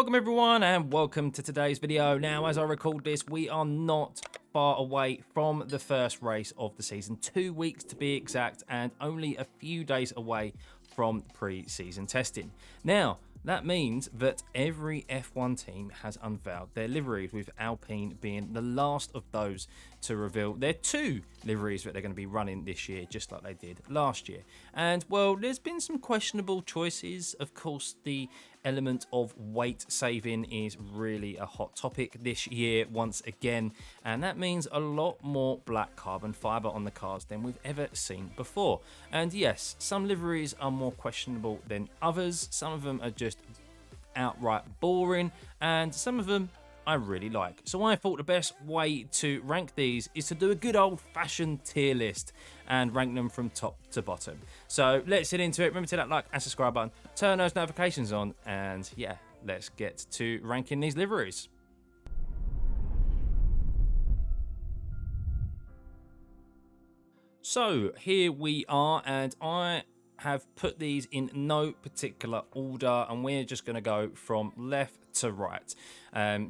Welcome everyone and welcome to today's video. Now, as I record this, we are not far away from the first race of the season, 2 weeks to be exact, and only a few days away from pre-season testing. Now, that means that every F1 team has unveiled their liveries, with Alpine being the last of those to reveal their 2 liveries that they're going to be running this year, just like they did last year. And, well, there's been some questionable choices. Of course, the element of weight saving is really a hot topic this year once again, and that means a lot more black carbon fiber on the cars than we've ever seen before. And yes, some liveries are more questionable than others. Some of them are just outright boring, and some of them I really like. So I thought the best way to rank these is to do a good old-fashioned tier list and rank them from top to bottom. So let's get into it. Remember to hit that like and subscribe button, turn those notifications on, and yeah, let's get to ranking these liveries. So here we are, and I have put these in no particular order, and we're just going to go from left to right.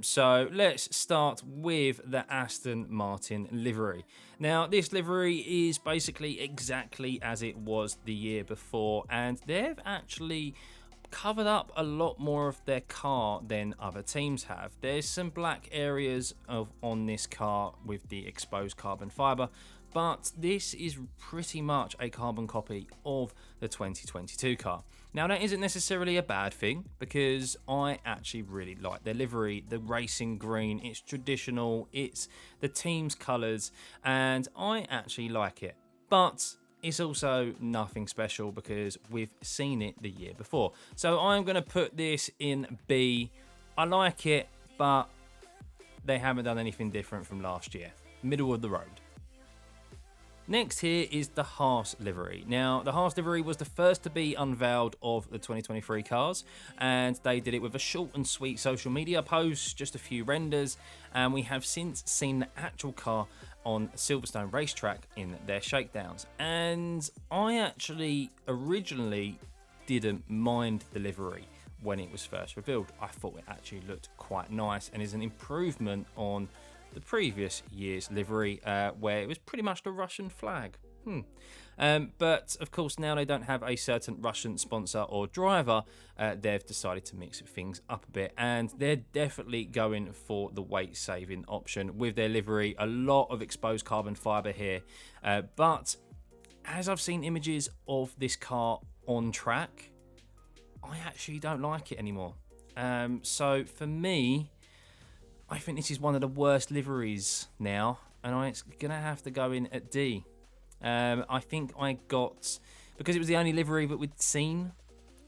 So let's start with the Aston Martin livery. Now, this livery is basically exactly as it was the year before, and they've actually covered up a lot more of their car than other teams have. There's some black areas on this car with the exposed carbon fiber, but this is pretty much a carbon copy of the 2022 car. Now, that isn't necessarily a bad thing, because I actually really like their livery. The racing green, it's traditional, it's the team's colours, and I actually like it. But it's also nothing special because we've seen it the year before. So I'm going to put this in B. I like it, but they haven't done anything different from last year. Middle of the road. Next here is the Haas livery. Now, the Haas livery was the first to be unveiled of the 2023 cars, and they did it with a short and sweet social media post, just a few renders, and we have since seen the actual car on Silverstone racetrack in their shakedowns. And I actually originally didn't mind the livery when it was first revealed. I thought it actually looked quite nice and is an improvement on the previous year's livery, where it was pretty much the Russian flag. But of course, now they don't have a certain Russian sponsor or driver, they've decided to mix things up a bit, and they're definitely going for the weight saving option with their livery. A lot of exposed carbon fiber here, but as I've seen images of this car on track, I actually don't like it anymore. So for me, I think this is one of the worst liveries now, and I'm going to have to go in at D. I think I got, because it was the only livery that we'd seen,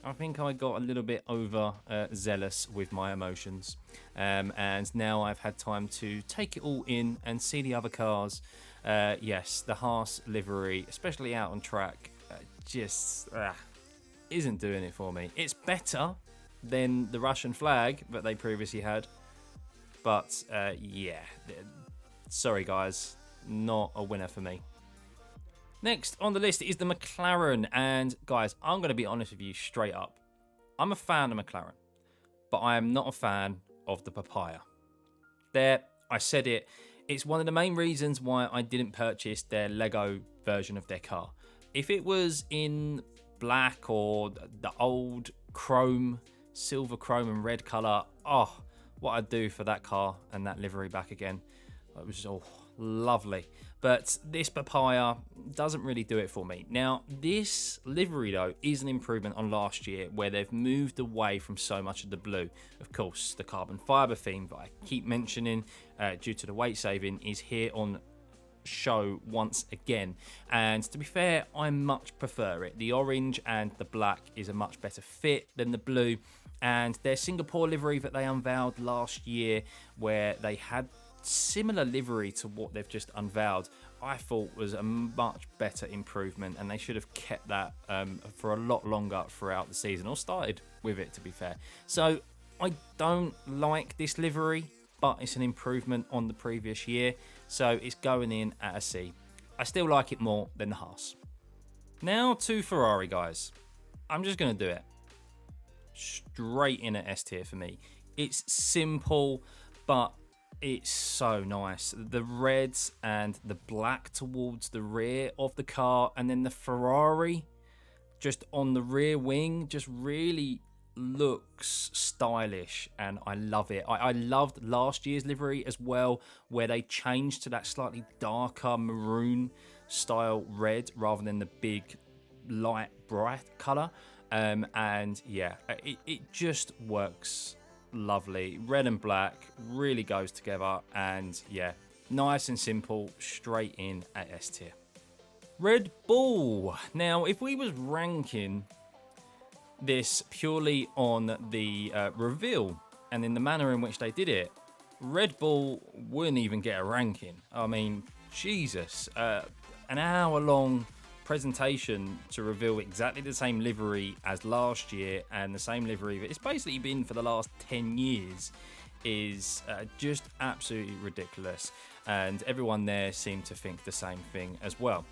I think I got a little bit over zealous with my emotions. And now I've had time to take it all in and see the other cars. Yes, the Haas livery, especially out on track, just isn't doing it for me. It's better than the Russian flag that they previously had. But, yeah, sorry guys, not a winner for me. Next on the list is the McLaren, and guys, I'm going to be honest with you straight up. I'm a fan of McLaren, but I am not a fan of the papaya. There, I said it. It's one of the main reasons why I didn't purchase their Lego version of their car. If it was in black or the old chrome, silver chrome and red colour, oh, what I'd do for that car and that livery back again. It was all lovely. But this papaya doesn't really do it for me. Now, this livery, though, is an improvement on last year, where they've moved away from so much of the blue. Of course, the carbon fiber theme that I keep mentioning due to the weight saving is here on show once again, and to be fair, I much prefer it. The orange and the black is a much better fit than the blue, and their Singapore livery that they unveiled last year, where they had similar livery to what they've just unveiled, I thought was a much better improvement, and they should have kept that for a lot longer throughout the season, or started with it, to be fair. So I don't like this livery, but it's an improvement on the previous year, so it's going in at a C. I still like it more than the Haas. Now to Ferrari, guys. I'm just going to do it. Straight in at S tier for me. It's simple, but it's so nice. The reds and the black towards the rear of the car, and then the Ferrari just on the rear wing just really looks stylish, and I love it. I loved last year's livery as well, where they changed to that slightly darker maroon style red rather than the big light bright color. And yeah, it just works lovely. Red and black really goes together, and yeah, nice and simple, straight in at S tier. Red Bull. Now, if we was ranking this purely on the reveal and in the manner in which they did it, Red Bull wouldn't even get a ranking. I mean, Jesus, an hour-long presentation to reveal exactly the same livery as last year, and the same livery that it's basically been for the last 10 years is just absolutely ridiculous, and everyone there seemed to think the same thing as well.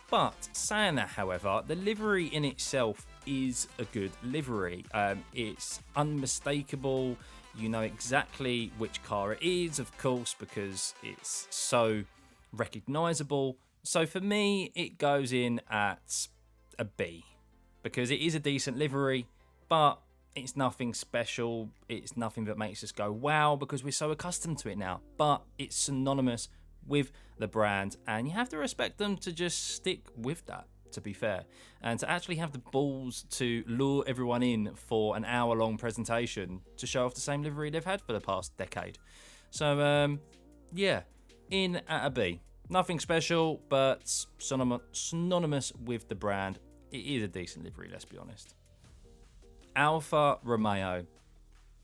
But saying that, however, the livery in itself is a good livery. It's unmistakable. You know exactly which car it is, of course, because it's so recognizable. So for me, it goes in at a B, because it is a decent livery, but it's nothing special. It's nothing that makes us go wow, because we're so accustomed to it now. But it's synonymous with the brand, and you have to respect them to just stick with that, to be fair, and to actually have the balls to lure everyone in for an hour-long presentation to show off the same livery they've had for the past decade. So yeah, in at a B. Nothing special, but synonymous with the brand. It is a decent livery, let's be honest. Alfa Romeo.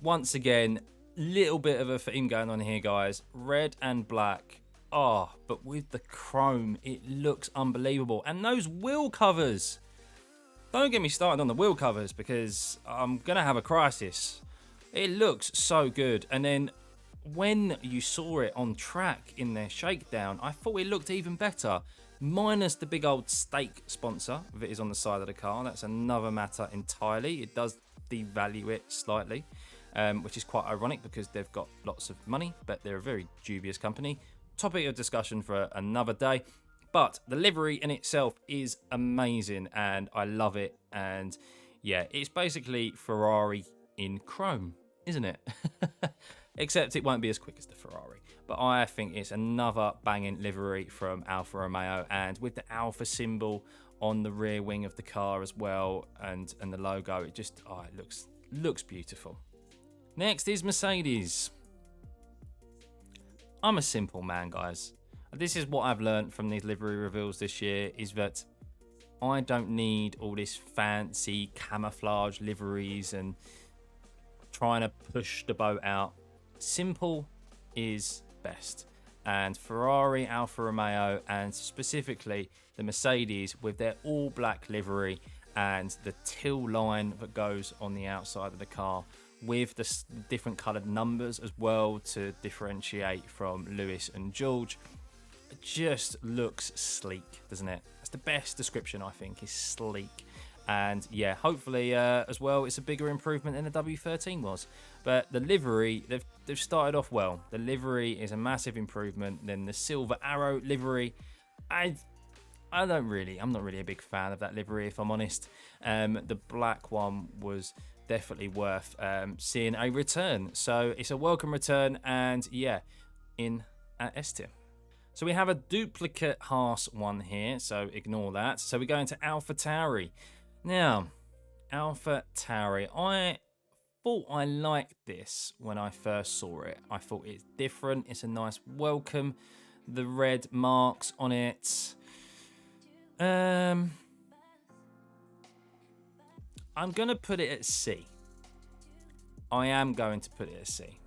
Once again, little bit of a theme going on here, guys. Red and black. Oh, but with the chrome, it looks unbelievable. And those wheel covers. Don't get me started on the wheel covers, because I'm going to have a crisis. It looks so good. And then when you saw it on track in their shakedown, I thought it looked even better. Minus the big old stake sponsor that is on the side of the car. That's another matter entirely. It does devalue it slightly, which is quite ironic because they've got lots of money, but they're a very dubious company. Topic of discussion for another day. But the livery in itself is amazing, and I love it. And yeah, it's basically Ferrari in chrome, isn't it? Except it won't be as quick as the Ferrari. But I think it's another banging livery from Alfa Romeo, and with the Alfa symbol on the rear wing of the car as well, and the logo, it just it looks beautiful. Next is Mercedes. I'm a simple man, guys. This is what I've learned from these livery reveals this year, is that I don't need all this fancy camouflage liveries and trying to push the boat out. Simple is best. And Ferrari, Alfa Romeo, and specifically the Mercedes with their all black livery and the teal line that goes on the outside of the car with the different coloured numbers as well to differentiate from Lewis and George, it just looks sleek, doesn't it? That's the best description, I think, is sleek. And yeah, hopefully as well, it's a bigger improvement than the W13 was. But the livery, they've started off well. The livery is a massive improvement. Then the Silver Arrow livery, I'm not really a big fan of that livery, if I'm honest. The black one was definitely worth seeing a return. So it's a welcome return, and yeah, in at S tier. So we have a duplicate Haas one here, so ignore that. So we go into AlphaTauri. Now, AlphaTauri, I thought I liked this when I first saw it. I thought it's different. It's a nice welcome. The red marks on it. I'm going to put it at C. I am going to put it at C.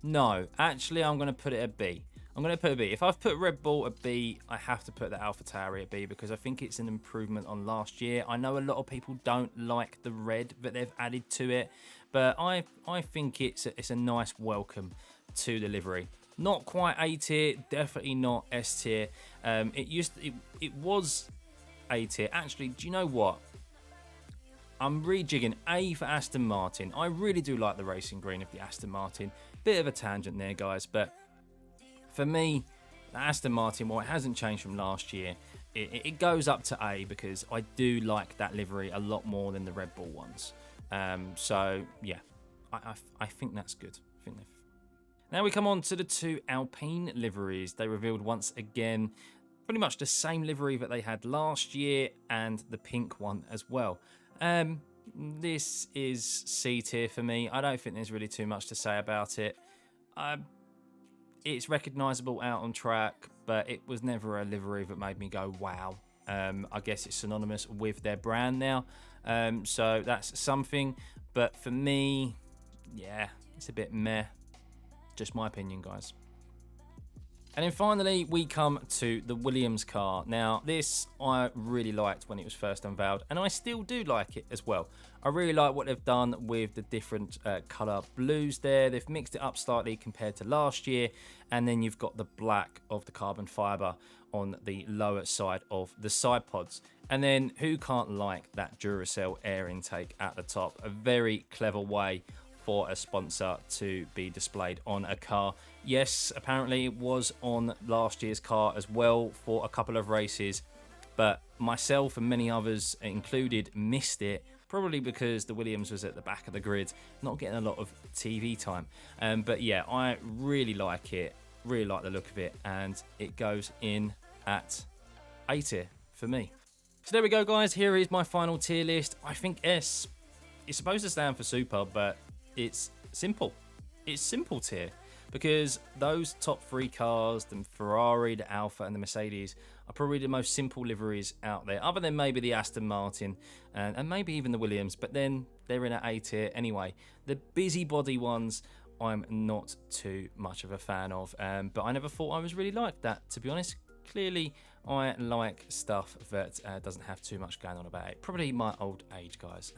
No, actually, I'm going to put it at B. I'm going to put a B. If I've put Red Bull at B, I have to put the AlphaTauri at B because I think it's an improvement on last year. I know a lot of people don't like the red that they've added to it, but I think it's a nice welcome to the livery. Not quite A tier, definitely not S tier. It was A tier. Actually, do you know what? I'm rejigging A for Aston Martin. I really do like the racing green of the Aston Martin. Bit of a tangent there, guys, but for me, the Aston Martin, while it hasn't changed from last year, it goes up to A because I do like that livery a lot more than the Red Bull ones. So, yeah, I think that's good. Now we come on to the 2 Alpine liveries. They revealed once again pretty much the same livery that they had last year and the pink one as well. This is C tier for me. I don't think there's really too much to say about it. It's recognisable out on track, but it was never a livery that made me go, wow. I guess it's synonymous with their brand now. So that's something. But for me, yeah, it's a bit meh. Just my opinion, guys. And then finally, we come to the Williams car. Now, this I really liked when it was first unveiled, and I still do like it as well. I really like what they've done with the different colour blues there. They've mixed it up slightly compared to last year, and then you've got the black of the carbon fibre on the lower side of the side pods. And then who can't like that Duracell air intake at the top? A very clever way for a sponsor to be displayed on a car. Yes, apparently it was on last year's car as well for a couple of races, but myself and many others included missed it, probably because the Williams was at the back of the grid, not getting a lot of TV time. But yeah, I really like it, really like the look of it, and it goes in at A tier for me. So there we go, guys. Here is my final tier list. I think S is supposed to stand for super, but it's simple. It's simple tier because those top 3 cars, the Ferrari, the Alfa and the Mercedes, are probably the most simple liveries out there, other than maybe the Aston Martin and maybe even the Williams, but then they're in an A tier anyway. The busybody ones I'm not too much of a fan of, but I never thought I was really like that, to be honest. Clearly, I like stuff that doesn't have too much going on about it. Probably my old age, guys.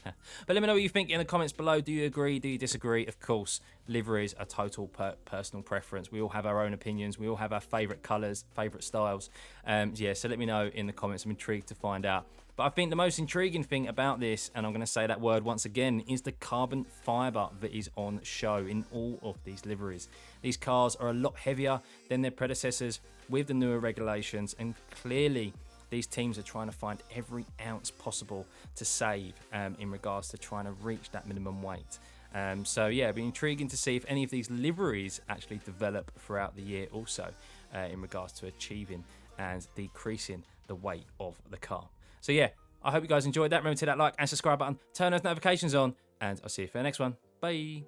But let me know what you think in the comments below. Do you agree? Do you disagree? Of course, liveries are total personal preference. We all have our own opinions. We all have our favourite colours, favourite styles. Yeah, so let me know in the comments. I'm intrigued to find out. But I think the most intriguing thing about this, and I'm going to say that word once again, is the carbon fibre that is on show in all of these liveries. These cars are a lot heavier than their predecessors with the newer regulations, and clearly these teams are trying to find every ounce possible to save in regards to trying to reach that minimum weight. So yeah, it'll be intriguing to see if any of these liveries actually develop throughout the year also in regards to achieving and decreasing the weight of the car. So yeah, I hope you guys enjoyed that. Remember to hit that like and subscribe button, turn those notifications on, and I'll see you for the next one. Bye.